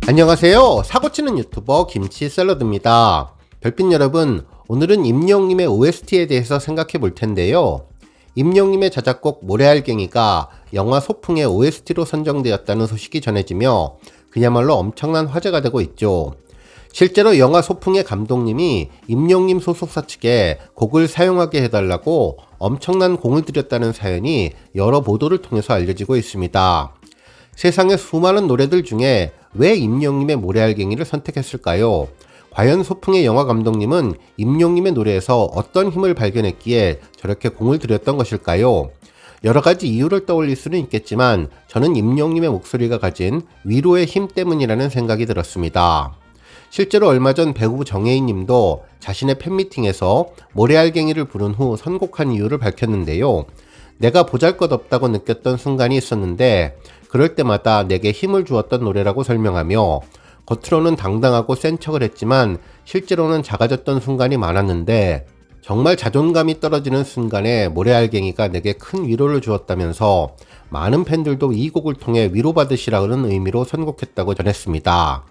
안녕하세요. 사고치는 유튜버 김치샐러드입니다. 별빛 여러분, 오늘은 임영웅님의 OST에 대해서 생각해 볼 텐데요. 임영웅님의 자작곡 모래알갱이가 영화 소풍의 OST로 선정되었다는 소식이 전해지며 그야말로 엄청난 화제가 되고 있죠. 실제로 영화 소풍의 감독님이 임영웅님 소속사 측에 곡을 사용하게 해달라고 엄청난 공을 들였다는 사연이 여러 보도를 통해서 알려지고 있습니다. 세상의 수많은 노래들 중에 왜 임영웅님의 모래알갱이를 선택했을까요? 과연 소풍의 영화 감독님은 임영웅님의 노래에서 어떤 힘을 발견했기에 저렇게 공을 들였던 것일까요? 여러 가지 이유를 떠올릴 수는 있겠지만 저는 임영웅님의 목소리가 가진 위로의 힘 때문이라는 생각이 들었습니다. 실제로 얼마 전 배우 정혜인 님도 자신의 팬미팅에서 모래알갱이를 부른 후 선곡한 이유를 밝혔는데요. 내가 보잘것없다고 느꼈던 순간이 있었는데 그럴 때마다 내게 힘을 주었던 노래라고 설명하며 겉으로는 당당하고 센 척을 했지만 실제로는 작아졌던 순간이 많았는데 정말 자존감이 떨어지는 순간에 모래알갱이가 내게 큰 위로를 주었다면서 많은 팬들도 이 곡을 통해 위로받으시라는 의미로 선곡했다고 전했습니다.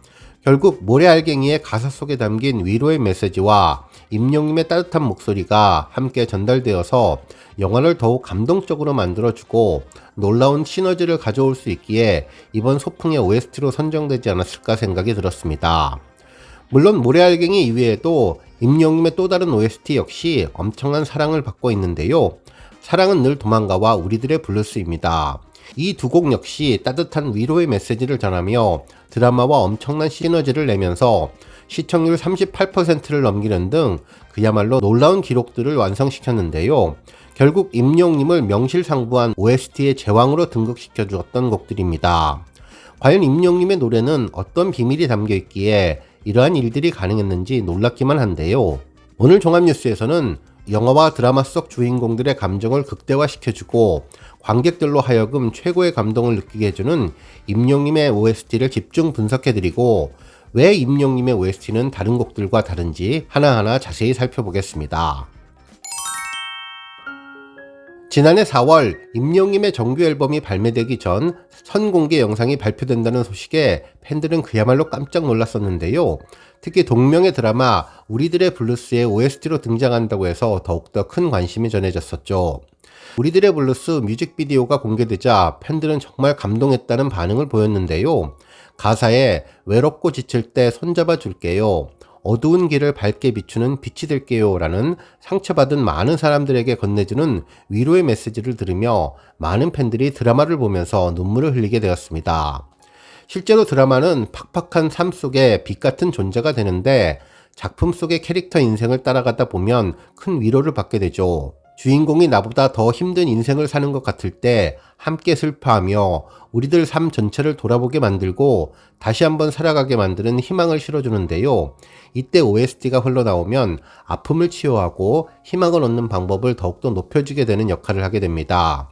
결국 모래알갱이의 가사 속에 담긴 위로의 메시지와 임영웅님의 따뜻한 목소리가 함께 전달되어서 영화를 더욱 감동적으로 만들어주고 놀라운 시너지를 가져올 수 있기에 이번 소풍의 OST로 선정되지 않았을까 생각이 들었습니다. 물론 모래알갱이 이외에도 임영웅님의 또 다른 OST 역시 엄청난 사랑을 받고 있는데요. 사랑은 늘 도망가와 우리들의 블루스입니다. 이 두 곡 역시 따뜻한 위로의 메시지를 전하며 드라마와 엄청난 시너지를 내면서 시청률 38%를 넘기는 등 그야말로 놀라운 기록들을 완성시켰는데요. 결국 임영웅님을 명실상부한 OST의 제왕으로 등극시켜 주었던 곡들입니다. 과연 임영웅님의 노래는 어떤 비밀이 담겨 있기에 이러한 일들이 가능했는지 놀랍기만 한데요. 오늘 종합뉴스에서는 영화와 드라마 속 주인공들의 감정을 극대화시켜주고 관객들로 하여금 최고의 감동을 느끼게 해주는 임영웅님의 OST를 집중 분석해드리고 왜 임영웅님의 OST는 다른 곡들과 다른지 하나하나 자세히 살펴보겠습니다. 지난해 4월 임영웅님의 정규 앨범이 발매되기 전 선공개 영상이 발표된다는 소식에 팬들은 그야말로 깜짝 놀랐었는데요. 특히 동명의 드라마 우리들의 블루스의 OST로 등장한다고 해서 더욱더 큰 관심이 전해졌었죠. 우리들의 블루스 뮤직비디오가 공개되자 팬들은 정말 감동했다는 반응을 보였는데요. 가사에 외롭고 지칠 때 손잡아 줄게요. 어두운 길을 밝게 비추는 빛이 될게요 라는 상처받은 많은 사람들에게 건네주는 위로의 메시지를 들으며 많은 팬들이 드라마를 보면서 눈물을 흘리게 되었습니다. 실제로 드라마는 팍팍한 삶 속에 빛 같은 존재가 되는데 작품 속의 캐릭터 인생을 따라가다 보면 큰 위로를 받게 되죠. 주인공이 나보다 더 힘든 인생을 사는 것 같을 때 함께 슬퍼하며 우리들 삶 전체를 돌아보게 만들고 다시 한번 살아가게 만드는 희망을 실어주는데요. 이때 OST가 흘러나오면 아픔을 치유하고 희망을 얻는 방법을 더욱더 높여주게 되는 역할을 하게 됩니다.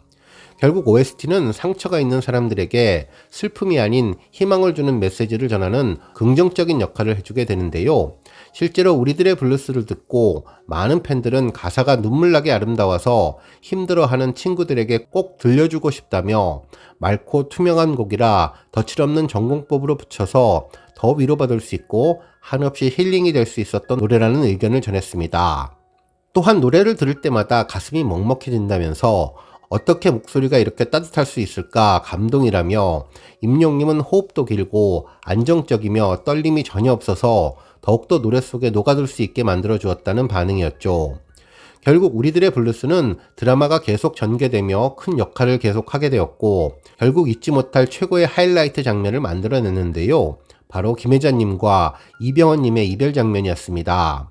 결국 OST는 상처가 있는 사람들에게 슬픔이 아닌 희망을 주는 메시지를 전하는 긍정적인 역할을 해주게 되는데요. 실제로 우리들의 블루스를 듣고 많은 팬들은 가사가 눈물나게 아름다워서 힘들어하는 친구들에게 꼭 들려주고 싶다며 맑고 투명한 곡이라 덧칠없는 전공법으로 붙여서 더 위로받을 수 있고 한없이 힐링이 될 수 있었던 노래라는 의견을 전했습니다. 또한 노래를 들을 때마다 가슴이 먹먹해진다면서 어떻게 목소리가 이렇게 따뜻할 수 있을까 감동이라며 임영웅님은 호흡도 길고 안정적이며 떨림이 전혀 없어서 더욱더 노래 속에 녹아들 수 있게 만들어 주었다는 반응이었죠. 결국 우리들의 블루스는 드라마가 계속 전개되며 큰 역할을 계속하게 되었고 결국 잊지 못할 최고의 하이라이트 장면을 만들어냈는데요. 바로 김혜자님과 이병헌님의 이별 장면이었습니다.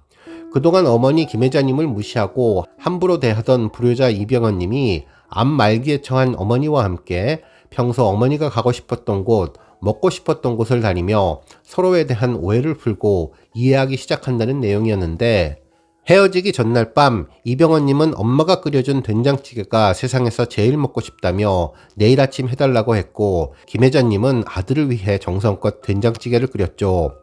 그동안 어머니 김혜자님을 무시하고 함부로 대하던 불효자 이병헌님이 암 말기에 처한 어머니와 함께 평소 어머니가 가고 싶었던 곳, 먹고 싶었던 곳을 다니며 서로에 대한 오해를 풀고 이해하기 시작한다는 내용이었는데 헤어지기 전날 밤 이병헌님은 엄마가 끓여준 된장찌개가 세상에서 제일 먹고 싶다며 내일 아침 해달라고 했고 김혜자님은 아들을 위해 정성껏 된장찌개를 끓였죠.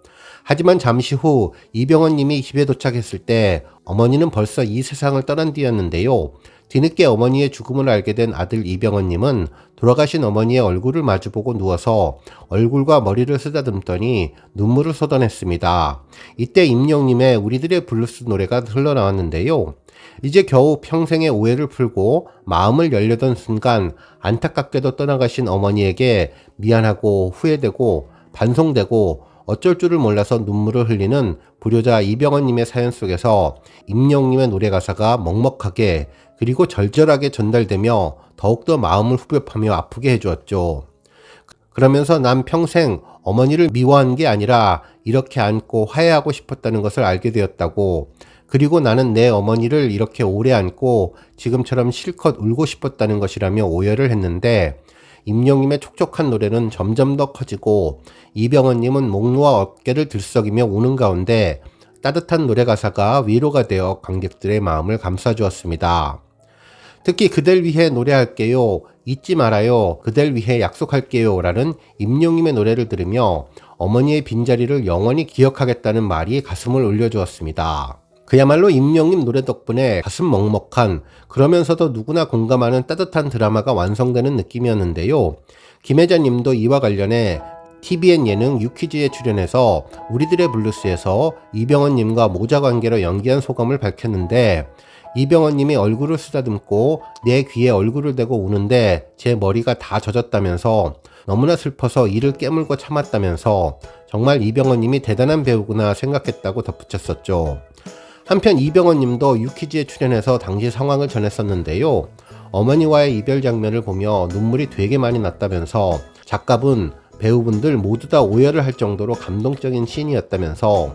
하지만 잠시 후 이병헌님이 집에 도착했을 때 어머니는 벌써 이 세상을 떠난 뒤였는데요. 뒤늦게 어머니의 죽음을 알게 된 아들 이병헌님은 돌아가신 어머니의 얼굴을 마주보고 누워서 얼굴과 머리를 쓰다듬더니 눈물을 쏟아냈습니다. 이때 임영님의 우리들의 블루스 노래가 흘러나왔는데요. 이제 겨우 평생의 오해를 풀고 마음을 열려던 순간 안타깝게도 떠나가신 어머니에게 미안하고 후회되고 반송되고 어쩔 줄을 몰라서 눈물을 흘리는 불효자 이병헌님의 사연 속에서 임영님의 노래 가사가 먹먹하게 그리고 절절하게 전달되며 더욱더 마음을 후벼파며 아프게 해주었죠. 그러면서 난 평생 어머니를 미워한 게 아니라 이렇게 안고 화해하고 싶었다는 것을 알게 되었다고, 그리고 나는 내 어머니를 이렇게 오래 안고 지금처럼 실컷 울고 싶었다는 것이라며 오열을 했는데, 임영님의 촉촉한 노래는 점점 더 커지고 이병헌님은 목 놓아 어깨를 들썩이며 우는 가운데 따뜻한 노래 가사가 위로가 되어 관객들의 마음을 감싸주었습니다. 특히 그댈 위해 노래할게요, 잊지 말아요, 그댈 위해 약속할게요 라는 임영님의 노래를 들으며 어머니의 빈자리를 영원히 기억하겠다는 말이 가슴을 울려주었습니다. 그야말로 임영님 노래 덕분에 가슴 먹먹한, 그러면서도 누구나 공감하는 따뜻한 드라마가 완성되는 느낌이었는데요. 김혜자님도 이와 관련해 TVN 예능 유퀴즈에 출연해서 우리들의 블루스에서 이병헌님과 모자 관계로 연기한 소감을 밝혔는데, 이병헌님이 얼굴을 쓰다듬고 내 귀에 얼굴을 대고 우는데 제 머리가 다 젖었다면서 너무나 슬퍼서 이를 깨물고 참았다면서 정말 이병헌님이 대단한 배우구나 생각했다고 덧붙였었죠. 한편 이병헌님도 유퀴즈에 출연해서 당시 상황을 전했었는데요. 어머니와의 이별 장면을 보며 눈물이 되게 많이 났다면서 작가분, 배우분들 모두 다 오열을 할 정도로 감동적인 씬이었다면서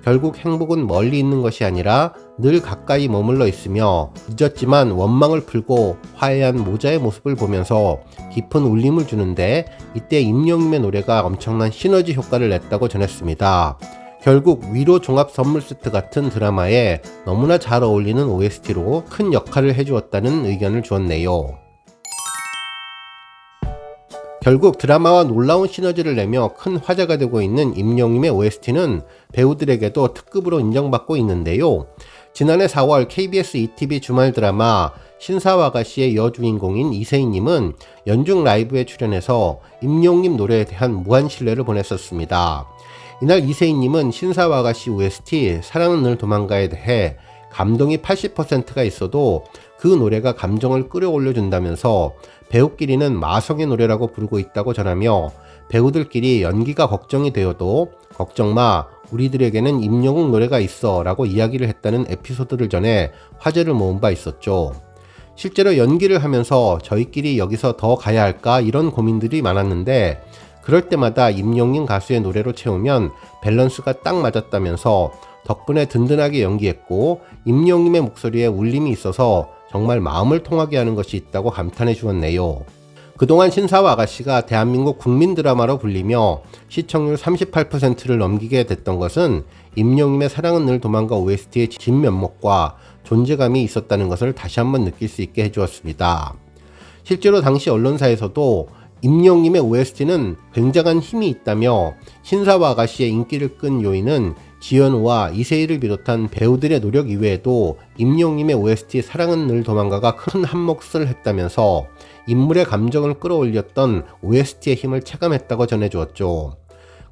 결국 행복은 멀리 있는 것이 아니라 늘 가까이 머물러 있으며 늦었지만 원망을 풀고 화해한 모자의 모습을 보면서 깊은 울림을 주는데 이때 임영님의 노래가 엄청난 시너지 효과를 냈다고 전했습니다. 결국 위로 종합 선물 세트 같은 드라마에 너무나 잘 어울리는 OST로 큰 역할을 해주었다는 의견을 주었네요. 결국 드라마와 놀라운 시너지를 내며 큰 화제가 되고 있는 임영님의 OST는 배우들에게도 특급으로 인정받고 있는데요. 지난해 4월 KBS ETV 주말 드라마 신사와가씨의 여주인공인 이세희님은 연중 라이브에 출연해서 임영님 노래에 대한 무한 신뢰를 보냈었습니다. 이날 이세희님은 신사와가씨 OST 사랑은 늘 도망가에 대해 감동이 80%가 있어도 그 노래가 감정을 끌어올려준다면서 배우끼리는 마성의 노래라고 부르고 있다고 전하며 배우들끼리 연기가 걱정이 되어도 걱정마, 우리들에게는 임영웅 노래가 있어 라고 이야기를 했다는 에피소드를 전해 화제를 모은 바 있었죠. 실제로 연기를 하면서 저희끼리 여기서 더 가야 할까 이런 고민들이 많았는데 그럴 때마다 임영웅 가수의 노래로 채우면 밸런스가 딱 맞았다면서 덕분에 든든하게 연기했고 임영웅의 목소리에 울림이 있어서 정말 마음을 통하게 하는 것이 있다고 감탄해 주었네요. 그동안 신사와 아가씨가 대한민국 국민 드라마로 불리며 시청률 38%를 넘기게 됐던 것은 임영웅의 사랑은 늘 도망가 OST의 진면목과 존재감이 있었다는 것을 다시 한번 느낄 수 있게 해주었습니다. 실제로 당시 언론사에서도 임영웅의 OST는 굉장한 힘이 있다며 신사와 아가씨의 인기를 끈 요인은 지현우와 이세희를 비롯한 배우들의 노력 이외에도 임영웅의 OST 사랑은 늘 도망가가 큰 한몫을 했다면서 인물의 감정을 끌어올렸던 OST의 힘을 체감했다고 전해주었죠.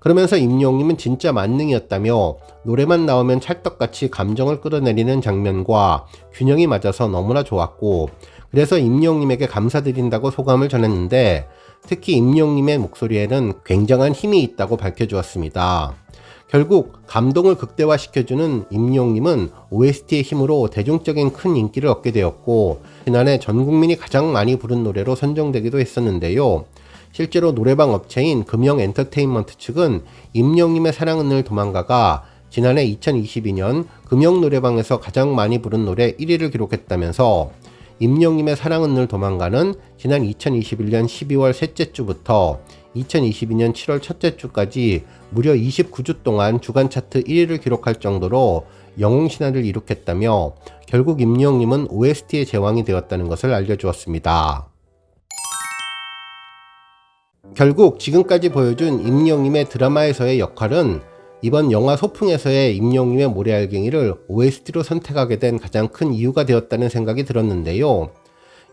그러면서 임영웅은 진짜 만능이었다며 노래만 나오면 찰떡같이 감정을 끌어내리는 장면과 균형이 맞아서 너무나 좋았고 그래서 임영웅에게 감사드린다고 소감을 전했는데 특히 임영웅의 목소리에는 굉장한 힘이 있다고 밝혀주었습니다. 결국 감동을 극대화시켜주는 임영웅은 OST의 힘으로 대중적인 큰 인기를 얻게 되었고 지난해 전 국민이 가장 많이 부른 노래로 선정되기도 했었는데요. 실제로 노래방 업체인 금영엔터테인먼트 측은 임영웅의 사랑은 늘 도망가가 지난해 2022년 금영노래방에서 가장 많이 부른 노래 1위를 기록했다면서 임영웅의 사랑은 늘 도망가는 지난 2021년 12월 셋째 주부터 2022년 7월 첫째 주까지 무려 29주 동안 주간 차트 1위를 기록할 정도로 영웅신화를 이룩했다며 결국 임영웅은 OST의 제왕이 되었다는 것을 알려주었습니다. 결국 지금까지 보여준 임영웅의 드라마에서의 역할은 이번 영화 소풍에서의 임영웅의 모래알갱이를 OST로 선택하게 된 가장 큰 이유가 되었다는 생각이 들었는데요.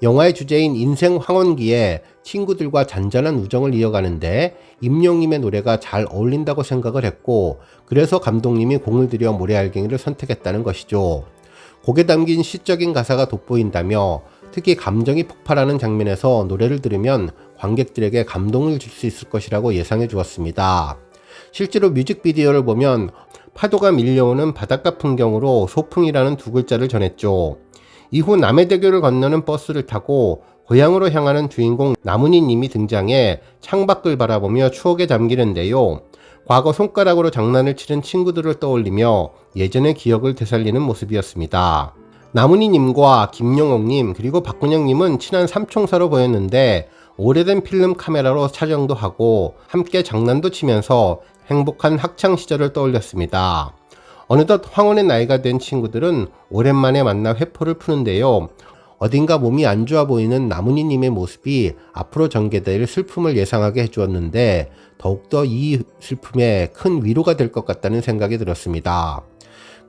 영화의 주제인 인생 황혼기에 친구들과 잔잔한 우정을 이어가는데 임영웅의 노래가 잘 어울린다고 생각을 했고, 그래서 감독님이 공을 들여 모래알갱이를 선택했다는 것이죠. 곡에 담긴 시적인 가사가 돋보인다며 특히 감정이 폭발하는 장면에서 노래를 들으면 관객들에게 감동을 줄 수 있을 것이라고 예상해 주었습니다. 실제로 뮤직비디오를 보면 파도가 밀려오는 바닷가 풍경으로 소풍이라는 두 글자를 전했죠. 이후 남해대교를 건너는 버스를 타고 고향으로 향하는 주인공 나문희 님이 등장해 창밖을 바라보며 추억에 잠기는데요. 과거 손가락으로 장난을 치는 친구들을 떠올리며 예전의 기억을 되살리는 모습이었습니다. 나문희 님과 김용옥 님 그리고 박근영 님은 친한 삼총사로 보였는데 오래된 필름 카메라로 촬영도 하고 함께 장난도 치면서 행복한 학창 시절을 떠올렸습니다. 어느덧 황혼의 나이가 된 친구들은 오랜만에 만나 회포를 푸는데요. 어딘가 몸이 안 좋아 보이는 나문희 님의 모습이 앞으로 전개될 슬픔을 예상하게 해주었는데 더욱더 이 슬픔에 큰 위로가 될 것 같다는 생각이 들었습니다.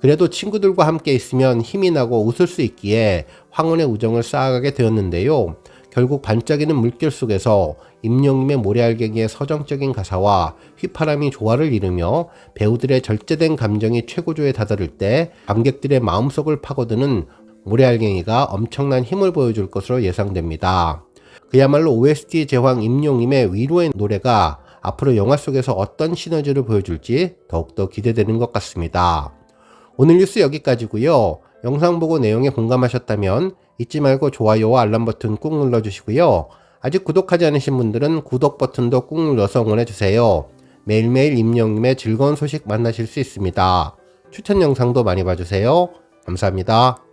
그래도 친구들과 함께 있으면 힘이 나고 웃을 수 있기에 황혼의 우정을 쌓아가게 되었는데요. 결국 반짝이는 물결 속에서 임영웅의 모래알갱이의 서정적인 가사와 휘파람이 조화를 이루며 배우들의 절제된 감정이 최고조에 다다를 때 관객들의 마음속을 파고드는 모래알갱이가 엄청난 힘을 보여줄 것으로 예상됩니다. 그야말로 OST 제왕 임영웅의 위로의 노래가 앞으로 영화 속에서 어떤 시너지를 보여줄지 더욱더 기대되는 것 같습니다. 오늘 뉴스 여기까지고요. 영상 보고 내용에 공감하셨다면 잊지 말고 좋아요와 알람 버튼 꾹 눌러주시고요. 아직 구독하지 않으신 분들은 구독 버튼도 꾹 눌러서 응원해주세요. 매일매일 임영웅의 즐거운 소식 만나실 수 있습니다. 추천 영상도 많이 봐주세요. 감사합니다.